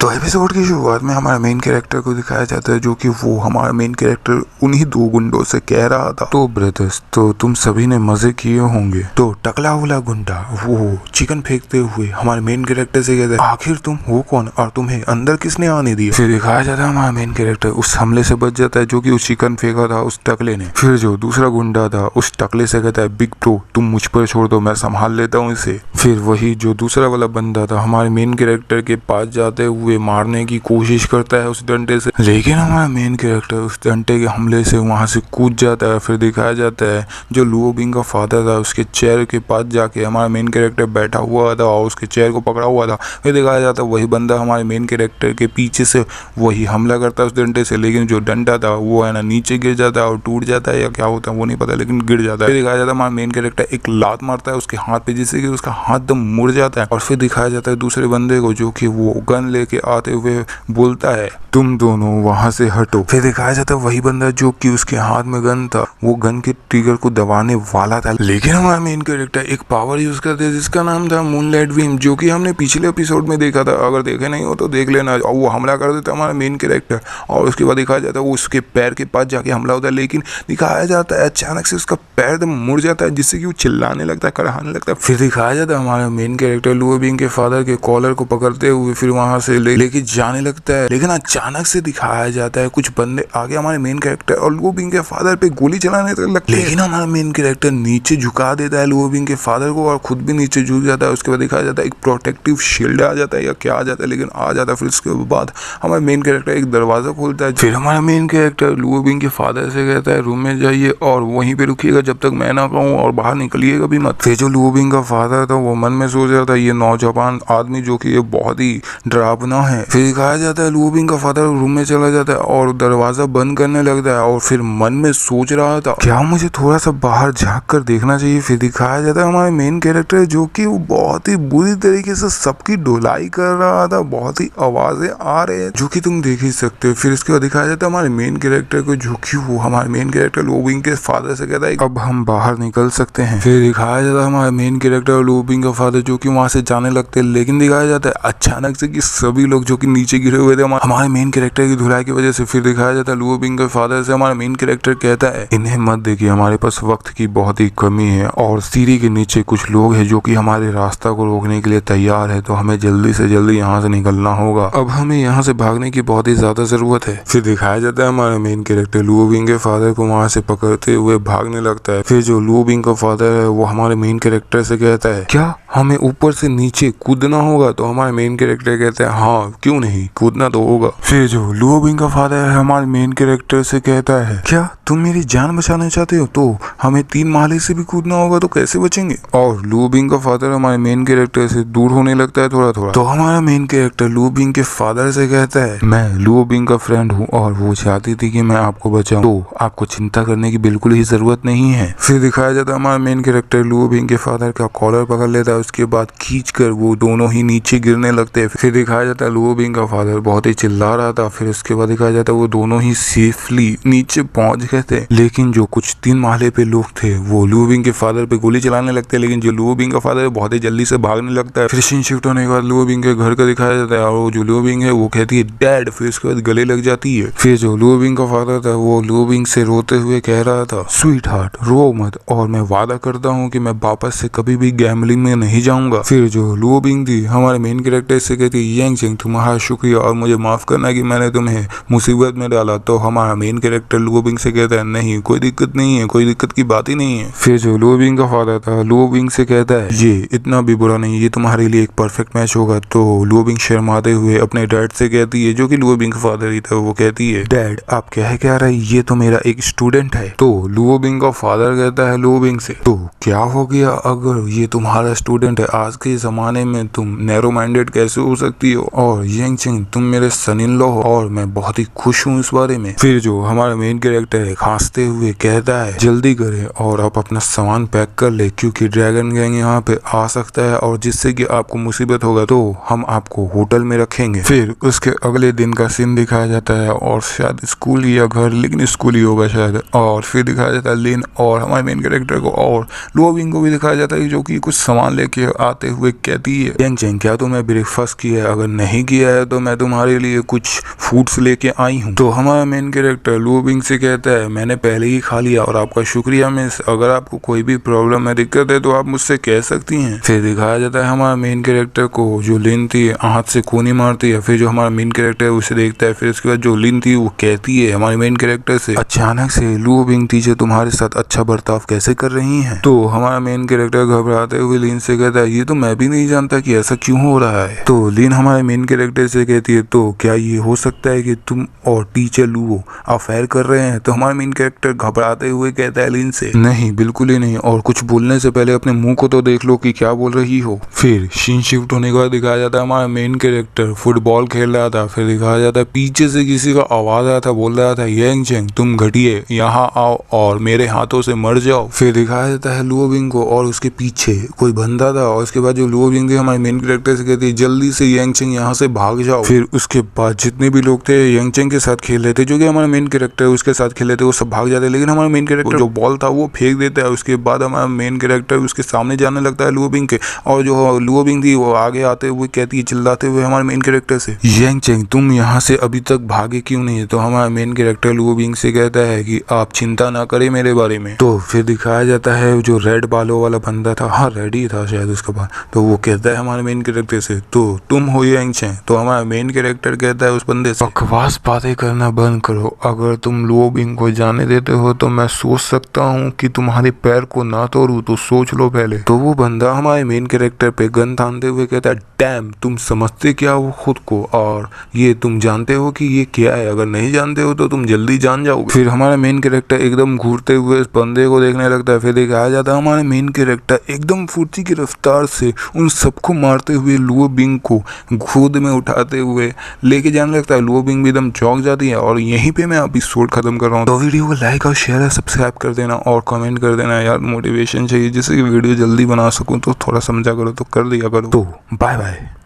तो एपिसोड की शुरुआत में हमारे मेन कैरेक्टर को दिखाया जाता है, जो कि वो हमारा मेन कैरेक्टर उन्हीं दो गुंडों से कह रहा था, तो ब्रदर्स तो तुम सभी ने मजे किए होंगे। तो टकला वाला गुंडा वो चिकन फेंकते हुए हमारे मेन कैरेक्टर से कहता है, आखिर तुम हो कौन और तुम्हें अंदर किसने आने दिया। फिर दिखाया जाता है हमारा मेन कैरेक्टर उस हमले से बच जाता है जो कि उस चिकन फेंका था उस टकले ने। फिर जो दूसरा गुंडा था उस टकले से कहता है, बिग ब्रो तुम मुझ पर छोड़ दो, मैं संभाल लेता हूँ इसे। फिर वही जो दूसरा वाला बंदा था हमारे मेन कैरेक्टर के पास जाते हुए मारने की कोशिश करता है उस डंडे से, लेकिन हमारा मेन कैरेक्टर उस डंडे के हमले से वहां से कूद जाता है। फिर दिखाया जाता है जो लुओ बिंग का फादर था उसके चेयर के पास जाके हमारा मेन कैरेक्टर बैठा हुआ था और उसके चेयर को पकड़ा हुआ था। फिर दिखाया जाता है वही बंदा हमारे मेन कैरेक्टर के पीछे से वही हमला करता है उस डंडे से, लेकिन जो डंडा था वो है ना नीचे गिर जाता है और टूट जाता है या क्या होता है वो नहीं पता, लेकिन गिर जाता है। फिर दिखाया जाता है हमारा मेन कैरेक्टर एक लात मारता है उसके हाथ पे जिससे कि उसका हाथ दम मुड़ जाता है। और फिर दिखाया जाता है दूसरे बंदे को जो कि वो गन लेके आते हुए बोलता है, तुम दोनों वहां से हटो। फिर दिखाया जाता है वही बंदा जो कि उसके हाथ में गन था वो गन के ट्रिगर को दबाने वाला था, लेकिन हमारा मेन कैरेक्टर एक पावर यूज करते हैं जिसका नाम था मूनलाइट बीम, जो कि हमने पिछले एपिसोड में देखा था। अगर देखे नहीं हो तो देख लेना। और वो हमला कर देता है हमारा मेन कैरेक्टर और उसके बाद दिखाया जाता है वो उसके पैर के पास जाके हमला होता है, लेकिन दिखाया जाता है अचानक से उसका पैर दम मुड़ जाता है जिससे कि वो चिल्लाने लगता है, कराने लगता है। फिर दिखाया जाता है हमारा मेन कैरेक्टर लुओ बिंग के फादर के कॉलर को पकड़ते हुए फिर वहां से लेके जाने लगता है, लेकिन अचानक से दिखाया जाता है कुछ बंदे आगे हमारे मेन कैरेक्टर और लुओ बिंग के फादर पे गोली चलाने लगते हैं, लेकिन हमारा मेन कैरेक्टर नीचे झुका देता है लुओ बिंग के फादर को और खुद भी नीचे झुक जाता है। उसके बाद दिखाया जाता है एक प्रोटेक्टिव शील्ड आ जाता है या क्या आ जाता है, लेकिन आ जाता है। फिर उसके बाद हमारा मेन कैरेक्टर एक दरवाजा खोलता है। फिर हमारा मेन कैरेक्टर लुओ बिंग के फादर से कहता है रूम में जाइए और वहीं पे रुकिएगा जब तक मैं ना कहूँ और बाहर निकलिएगा भी मत। फिर जो लुओ बिंग का फादर था वो मन में सोच रहा था ये नौजवान आदमी जो कि ये बहुत ही डरावना है। फिर दिखाया जाता है लुओ बिंग का फादर रूम में चला जाता है और दरवाजा बंद करने लगता है और फिर मन में सोच रहा था क्या मुझे थोड़ा सा बाहर झांक कर देखना चाहिए। फिर दिखाया जाता है हमारे मेन कैरेक्टर जो कि वो बहुत ही बुरी तरीके से सबकी ढुलाई कर रहा था, बहुत ही आवाजें आ रहे हैं जो कि तुम देख ही सकते हो। फिर इसके बाद दिखाया जाता है हमारे मेन कैरेक्टर को जो कि वो हमारे मेन कैरेक्टर लुओ बिंग के फादर से कहता है अब हम बाहर निकल सकते हैं। फिर दिखाया जाता है हमारे मेन कैरेक्टर लुओ बिंग का फादर जो कि वहां से जाने लगते हैं, लेकिन दिखाया जाता है अचानक से कि सभी लोग जो कि नीचे गिरे हुए थे हमारे मेन कैरेक्टर की धुलाई की वजह से। फिर दिखाया जाता है लुओ बिंग के फादर से हमारा मेन कैरेक्टर कहता है इन्हें मत देखिए, हमारे पास वक्त की बहुत ही कमी है और सीढ़ी के नीचे कुछ लोग हैं जो कि हमारे रास्ता को रोकने के लिए तैयार है, तो हमें जल्दी से जल्दी यहाँ से निकलना होगा। अब हमें यहाँ से भागने की बहुत ही ज्यादा जरूरत है। फिर दिखाया जाता है हमारा मेन कैरेक्टर लुओ बिंग के फादर को वहां से पकड़ते हुए भागने लगता है। फिर जो लुओ बिंग का फादर है वो हमारे मेन कैरेक्टर से कहता है क्या हमें ऊपर से नीचे कूदना होगा, तो हमारे मेन कैरेक्टर कहते हैं हाँ क्यों नहीं, कूदना तो होगा। फिर जो लुओ बिंग का फादर है हमारे मेन कैरेक्टर से कहता है क्या तुम मेरी जान बचाना चाहते हो, तो हमें 3 माले से भी कूदना होगा, तो कैसे बचेंगे। और लुओ बिंग का फादर हमारे मेन कैरेक्टर से दूर होने लगता है थोड़ा थोड़ा, तो हमारा मेन कैरेक्टर लुओ बिंग के फादर से कहता है मैं लुओ बिंग का फ्रेंड हूँ और वो चाहती थी कि मैं आपको बचाऊं, तो आपको चिंता करने की बिल्कुल ही जरूरत नहीं है। फिर दिखाया जाता है हमारा मेन कैरेक्टर लुओ बिंग के फादर का कॉलर पकड़ लेता है, उसके बाद खींच कर वो दोनों ही नीचे गिरने लगते हैं। फिर दिखाया जाता है लुओ बिंग का फादर बहुत ही चिल्ला रहा था। फिर उसके बाद दिखाया जाता है वो दोनों ही सेफली नीचे पहुंच गए थे, लेकिन जो कुछ 3 माले पे लोग थे वो लुओ बिंग के फादर पे गोली चलाने लगते हैं, लेकिन जो लुओ बिंग का फादर है बहुत ही जल्दी से भागने लगता है। फिर सीन शिफ्ट होने के बाद लुओ बिंग के घर का दिखाया जाता है और वो जो लुओ बिंग है वो कहती है डैड, फिर उसके बाद गले लग जाती है। फिर जो लुओ बिंग का फादर था वो लुओ बिंग से रोते हुए कह रहा था स्वीट हार्ट रो मत और मैं वादा करता हूँ कि मैं वापस से कभी भी गैम्बलिंग में नहीं जाऊंगा। फिर जो लुओ बिंग थी हमारे मेन कैरेक्टर से कहती यांग चेंग तुम्हारा शुक्रिया और मुझे माफ करना कि मैंने तुम्हें मुसीबत में डाला, तो हमारा मेन कैरेक्टर लुओ बिंग से कहता है नहीं कोई दिक्कत नहीं है, कोई दिक्कत की बात ही नहीं है। फिर जो लुओ बिंग का फादर था लुओ बिंग से कहता है ये इतना भी बुरा नहीं, ये तुम्हारे लिए एक परफेक्ट मैच होगा। तो लुओ बिंग शर्माते हुए अपने डैड से कहती है जो कि लुओ बिंग का फादर ही था, वो कहती है डैड आप क्या रहे, ये तो मेरा एक स्टूडेंट है। तो लुओ बिंग का फादर कहता है लुओ बिंग से तो क्या हो गया अगर ये तुम्हारा स्टूडेंट है, आज के जमाने में तुम नैरो माइंडेड कैसे हो सकती हो, और यांग चेंग तुम मेरे सन इन लॉ हो और मैं बहुत ही खुश हूँ इस बारे में। फिर जो हमारा मेन कैरेक्टर है खांसते हुए कहता है जल्दी करें और आप अपना सामान पैक कर ले क्योंकि ड्रैगन गैंग यहाँ पे आ सकता है और जिससे कि आपको मुसीबत होगा तो हम आपको होटल में रखेंगे। फिर उसके अगले दिन का सीन दिखाया जाता है और शायद स्कूल या घर, लेकिन स्कूल ही होगा शायद। और फिर दिखाया जाता है लिन और हमारे मेन कैरेक्टर को और लुओ बिंग को भी दिखाया जाता है जो कि कुछ सामान लेके आते हुए कहती है यांग चेंग क्या तुमने ब्रेकफास्ट किया है, अगर नहीं नहीं किया है तो मैं तुम्हारे लिए कुछ फूड्स लेके आई हूँ। तो हमारा मेन कैरेक्टर लुओ बिंग से कहता है मैंने पहले ही खा लिया और आपका शुक्रिया मिस, अगर आपको कोई भी प्रॉब्लम है, दिक्कत है तो आप मुझसे कह सकती हैं। फिर दिखाया जाता है हमारा मेन कैरेक्टर को, जो लिन थी हाथ से खूनी मारती है। फिर जो हमारा मेन कैरेक्टर है उसे देखता है। फिर उसके बाद जो लिन थी वो कहती है हमारे मेन कैरेक्टर से, अचानक से लुओ बिंग टीचर तुम्हारे साथ अच्छा बर्ताव कैसे कर रही हैं? तो हमारा मेन कैरेक्टर घबराते हुए लिन से कहता है ये तो मैं भी नहीं जानता कि ऐसा क्यों हो रहा है। तो लिन हमारे मेन कैरेक्टर से कहती है तो क्या ये हो सकता है कि तुम और टीचर लुओ अफेयर कर रहे हैं? तो हमारा मेन कैरेक्टर घबराते हुए कहता है लिन से नहीं, बिल्कुल ही नहीं, और कुछ बोलने से पहले अपने मुंह को तो देख लो कि क्या बोल रही हो। फिर सीन शिफ्ट होने के बाद दिखाया जाता है हमारा मेन कैरेक्टर फुटबॉल खेल रहा था। फिर दिखाया जाता है पीछे से किसी का आवाज आया था, बोल रहा था यांग चेंग तुम घटिए, यहाँ आओ और मेरे हाथों से मर जाओ। फिर दिखाया जाता है लुओ बिंग को और उसके पीछे कोई बंदा था, और उसके बाद जो लुओ बिंग थी हमारे मेन कैरेक्टर से कहती है जल्दी से यांग चेंग यहाँ से भाग जाओ। फिर उसके बाद जितने भी लोग थे यांग चेंग के साथ खेल रहे थे, जो कि हमारा मेन कैरेक्टर उसके साथ खेल रहे थे, वो सब भाग जाते, लेकिन हमारा मेन कैरेक्टर जो बॉल था वो फेंक देता है। उसके बाद हमारा मेन कैरेक्टर उसके सामने जाने लगता है लुओ बिंग के, और जो लुओ बिंग थी वो आगे आते हुए कहती है चिल्लाते हुए हमारे मेन कैरेक्टर से यांग चेंग तुम यहाँ से अभी तक भागे क्यों नहीं? तो हमारा मेन कैरेक्टर लुओ बिंग से कहता है कि आप चिंता ना करें मेरे बारे में। तो फिर दिखाया जाता है जो रेड बालों वाला बंदा था, हाँ रेड ही था शायद उसके बाद, तो वो कहता है हमारे मेन कैरेक्टर से तो तुम हो यांग चेंग? तो हमारा मेन कैरेक्टर कहता है उस बंदे से बकवास बातें करना बंद करो, अगर तुम लुओ बिंग को जाने देते हो तो मैं सोच सकता हूँ कि तुम्हारे पैर को ना तोड़ूं, तो सोच लो पहले। तो वो बंदा हमारे मेन कैरेक्टर पे गन तानते हुए कहता है डैम तुम समझते क्या हो खुद को, और ये तुम जानते हो कि ये क्या है? अगर नहीं जानते हो तो तुम जल्दी जान जाओगे। फिर हमारा मेन कैरेक्टर एकदम घूरते हुए इस बंदे को देखने लगता है। फिर दिखाया जाता है हमारे मेन कैरेक्टर एकदम फुर्ती की रफ्तार से उन सबको मारते हुए लुओ बिंग को गोद में उठाते हुए लेके जाने लगता है। लुओ बिंग भी एकदम चौंक जाती है, और यहीं पे मैं एपिसोड खत्म कर रहा हूँ। तो वीडियो को लाइक और शेयर और सब्सक्राइब कर देना और कमेंट कर देना यार, मोटिवेशन चाहिए जिससे कि वीडियो जल्दी बना सकूँ, तो थोड़ा समझा करो तो कर दिया करो। तो बाय बाय।